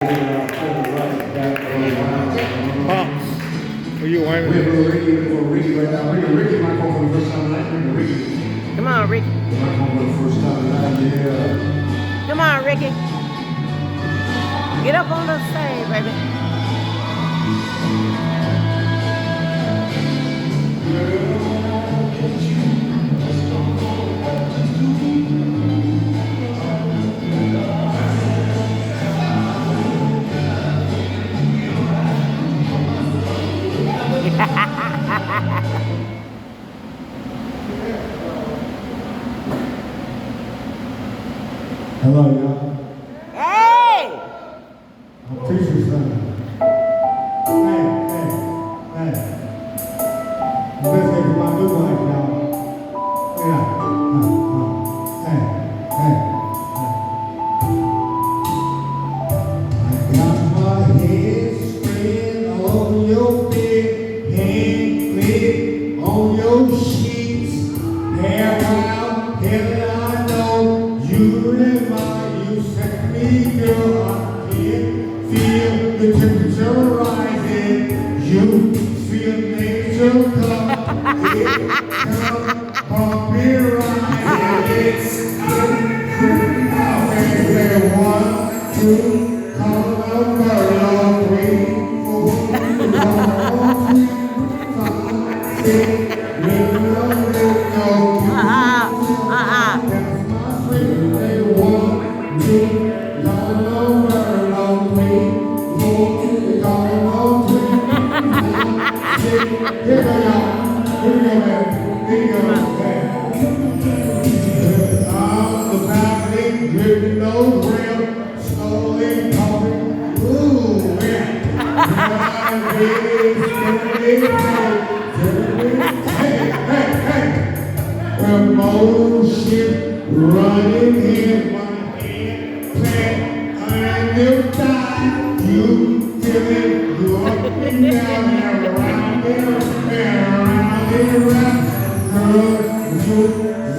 Who you We're waving? Ricky right now. Ricky might come for the first time tonight. Ricky. Come on, Ricky. Might come for the first time tonight. Yeah. Come on, Ricky. Get up on the stage, baby. Hello, y'all. Hey! I'm preaching something. Hey. Let's get to my new life, y'all. Yeah. Hey. I got my head spread on your bed, hand clip on your sheets, hair out, heaven I know you remind you set me girl. I can feel the temperature rising. You feel nature come, it come on me rising. It's okay, 1, 2, call number 3, 4, 5, 6, Emotion running in my head, plant under die. You feel it, you up and down and around and around and around. Girl, you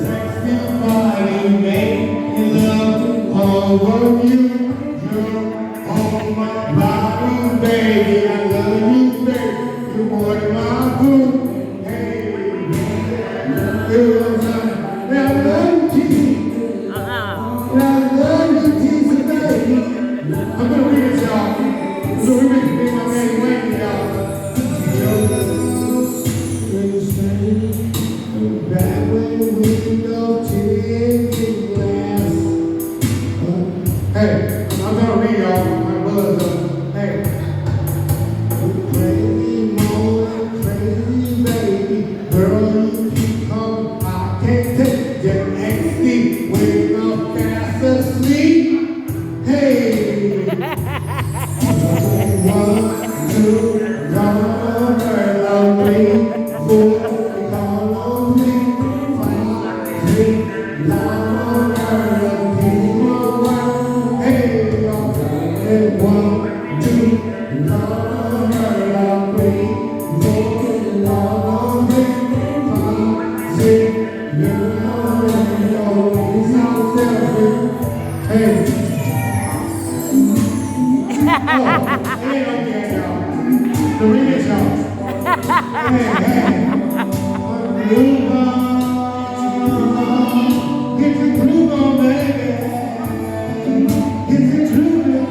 sexy body making love over you. You're on my body, baby. I love you, baby. You're more than my boo. Hey, you're I'm gonna read it, y'all. So we make my man Wendy, y'all. Back when we go to the glass. Hey, I'm gonna read y'all. My brother, hey. Crazy moment, crazy baby. Girl, you keep coming. I can't take that XD. Wake up fast asleep. Hey. 1, 2, call on her, love me. 4, call on me. 5, 6, call on her, love me. Hey, y'all. 1, 2, call on her, love me. 4, call on me. 5, 6, hey. The remix, y'all. Hey. Get the groove on, baby. Get the groove on,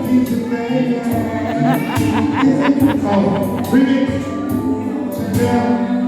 baby. Oh, remix. Yeah.